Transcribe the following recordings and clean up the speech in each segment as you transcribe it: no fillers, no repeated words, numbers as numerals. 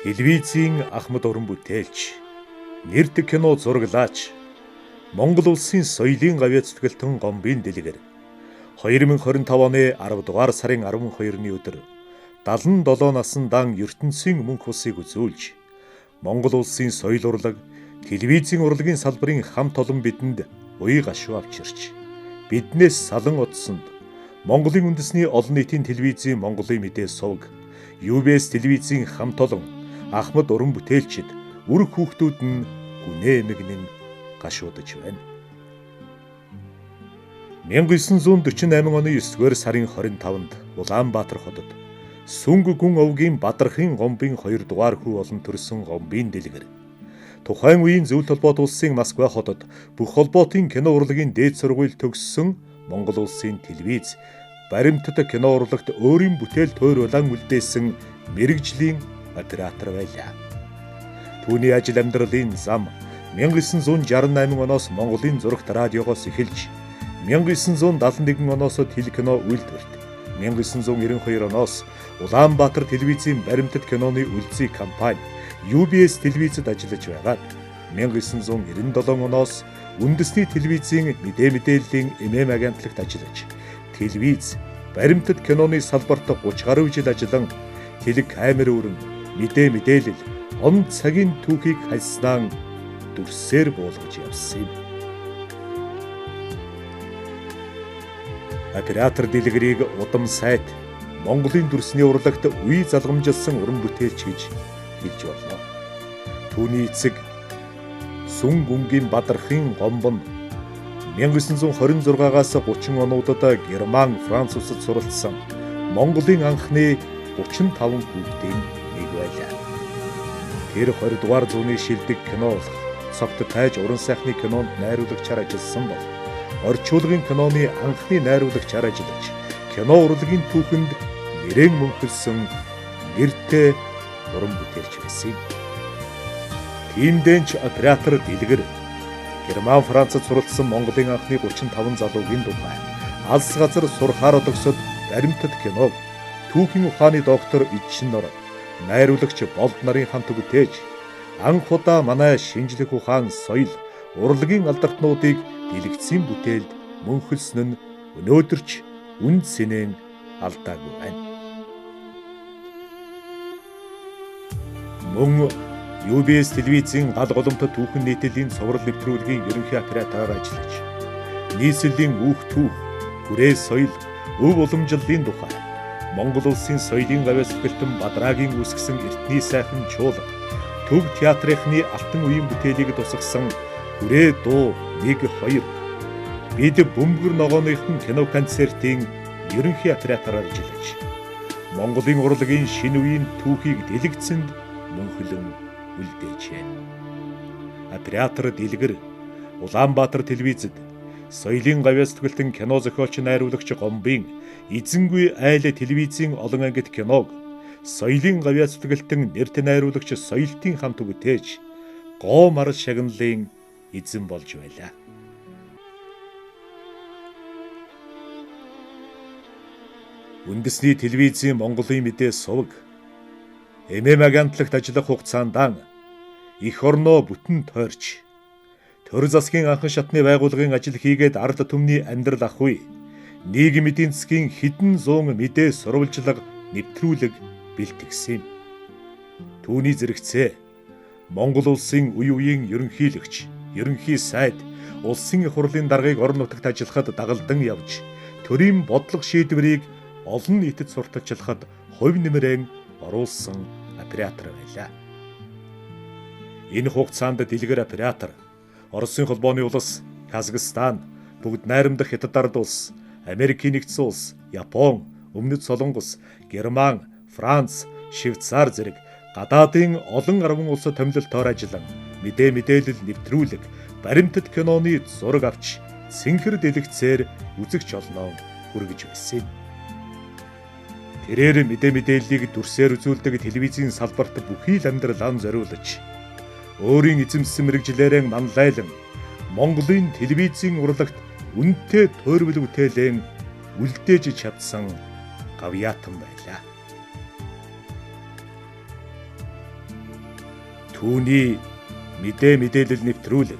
Телевизийн ахмад уран бүтээлч, нэрдэг кино зураглаач, Монгол улсын соёлын гавьяа зүтгэлтэн Гомбын дэлгэр 2025 оны 10 дугаар сарын 12-ны өдөр 77 насндаа ертөнцийн мөнх усыг үзүүлж, Монгол улсын соёл урлаг, телевизийн урлагийн салбарын хамт олон бидэнд уян гашуу авчирч, биднээс салан утсанд Монголын үндэсний олон нийтийн телевизийн Монголын мэдээ сувг, UBS телевизийн хамт олон ахмад уран бүтээлчид, үр хүүхдүүд нь гүнээ эмгэнэн гашуудж байна. 1948 оны 9-р сарын 25-нд Улаанбаатар хотод Сүнг гүн овгийн Бадрахын Гомбын 2 дугаар хүү болон төрсөн Гомбын дэлгэр. Тухайн үеийн Зөвлөлт холбоот улсын Москва хотод бүх холбоотын кино урлагийн дээд сургууль төгссөн Монгол улсын телевиз, баримтат кино урлагт өөрийн бүтээл тойр улаан үлдээсэн мэрэгжлийн оператор байлаа. Түүний ажил амьдралын зам 1968 оноос Монголын зурагт радиогоос эхэлж 1971 оноос телекино үйлдвэрт, 1992 оноос Улаанбаатар телевизийн баримтат киноны үлзий компани UBS телевизэд ажиллаж байгаад 1997 оноос үндэсний телевизийн мэдээллийн агентлагт ажиллаж, телевиз, баримтат киноны салбарт 30 гаруй жил ажиллан телекамер өрн мэдээлэл, он цагийн түүхийг хальснаа дүрсээр буулгаж явсан юм. Оператор дэлгэрийг удам сайд Монголын дүрсний урлагт үе залгамжилсан уран бүтээлч гэж хэлж болно. Түүний эцэг Сүнг гүнгийн Бадрахын Гомбон 1926-аас 30 онуудад Герман, Франц улсад суралцсан Монголын анхны 35 хүүхдийн нэг байлаа. Тэр 20 дугаар зууны шилдэг кино цогт тайж уран сайхны кинонд найруулагчаар ажилласан бол орчуулгын киноны анхны найруулагчаар ажиллаж, кино урлагийн түүхэнд нэрэн мөнхөлсөн нэртэй уран бүтээлч байсан юм. Тиймдэнч оператор дэлгэр Герман, Францад суралцсан Монголын анхны 35 залуугийн тухай алс газар сурахаар төгсөд баримтат киног түүхийн ухааны доктор Ижшин-нор, найруулагч Болд нарын хамт бүтээж анх удаа манай шинжлэх ухаан, соёл, урлагийн алдартнуудыг дэлгэцийн бүтээлд мөнхөлсөн нь өнөөдөрч үнд сэнэн алдаагүй байна. Мөн UBS телевизийн гал голомтод түүхэн нийтлэлийн цоврал нэвтрүүлгийн ерөнхий оператороор ажиллаж, нийслэлийн үүх түүх, хүрээ соёл, өв уламжлалын тухай, Монгол улсын соёлын гавьяа зүтгэлтэн Бадрагийн үүсгэсэн эртний сайхан чуулга, төв театрынхны алтан үеийн бүтээлийг тусгасан хүрээ дуу 1, 2, бид бөмбөр ногооныхон кино концертын ерөнхий оператороор ажиллаж, Монголын урлагийн шинэ үеийн түүхийг дэлгэцэнд мөнхлөн үлдээжээ. Оператор дэлгэр Улаанбаатар телевизэд соёлын гавьяа зүтгэлтэн кино зохиолч, найруулагч Гомбын эзэнгүй айл телевизийн олон ангит киног соёлын гавьяа зүтгэлтэн нэрт найруулагч соёлтын хамт бүтээж гоо мар шагналын эзэн болж байлаа. Үндэсний телевизийн Монголын мэдээ сувг, агентлагт ажиллах хугацаанд эх орноо бүтэн тойрч, төр засгийн анхан шатны байгууллагын ажил хийгээд ард түмний амьдрал ах үе, нийгэм эдийн засгийн хэдэн зуун мэдээ сурвалжлага, нэвтрүүлэг бэлтгэсэн юм. Түүний зэрэгцээ Монгол улсын үе үеийн ерөнхийлөгч, ерөнхий сайд, улсын их хурлын даргыг орон нутагт ажиллахад дагалдан явж, төрийн бодлого шийдвэрийг олон нийтэд сурталчлахад хувь нэмрээ оруулсан оператор байлаа. Энэ хугацаанд дэлгэр оператор Оросын холбооны улс, Казахстан, бүгд найрамдах Хятад ард улс, Америкийн нэгдсэн улс, Япон, Өмнөд Солонгос, Герман, Франц, Швейцар зэрэг гадаадын олон арван улсад томилолтоор ажиллан мэдээлэл нэвтрүүлэг, баримтат киноны зураг авч цэнхэр дэлгэцээр үзэгч олноо хүргэж байсан юм. Тэрээр мэдээллийг дүрсээр үзүүлдэг телевизийн салбарт бүхий л амьдралаа зориулж, өөрийн эзэмсэн мэрэгжлээрээ манлайлан Монголын телевизийн урлагт үнэтэй тойрвол бүтээлэн үлдээж чадсан гавьяатан байлаа. Түүний мэдээлэл нэвтрүүлэг,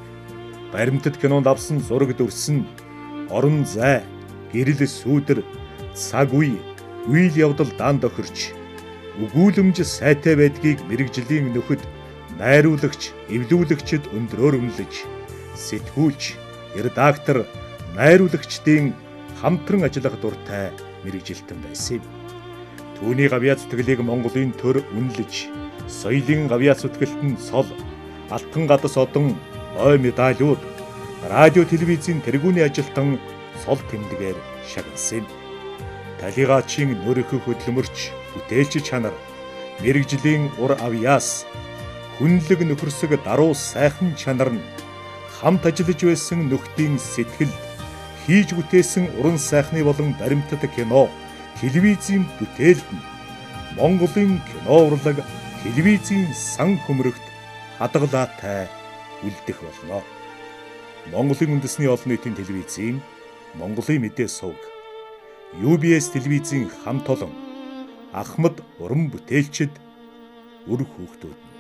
баримтат кинонд авсан зураг дүрсэн, орон зай, гэрэл сүүдэр, цаг үе, үйл явдал дан тохирч, өгүүлэмж сайтай байдгийг мэрэгжлийн нөхөд, найруулагч, эвлүүлэгчид өндрөөр үнэлж, сэтгүүлч, редактор, найруулагчдын хамтран ажиллах дуртай мэрэгжилтэн байсан юм. Түүний гавьяа зүтгэлийг Монголын төр үнэлж, соёлын гавьяа зүтгэлтэн цол, алтан гадас одон, ой медалиуд, радио телевизийн тэргүүний ажилтан цол тэмдгээр шагнасан юм. Талигаачийн нөрөх хөдөлмөрч, бүтээлч чанар, мэрэгжлийн ур авьяас, хүнлэг нөхөрсөг даруй сайхан чанар нь хамт ажиллаж байсан нөхдийн сэтгэл, хийж бүтээсэн уран сайхны болон баримтат кино, телевизийн бүтээлд нь Монголын кино урлаг, телевизийн сан хөмрөгт хадгалаатай үлдэх болно. Монголын үндэсний олон нийтийн телевизийн Монголын мэдээ сувг, UBS телевизийн хамт олон Ахмад уран бүтээлчид, үр хүүхдүүд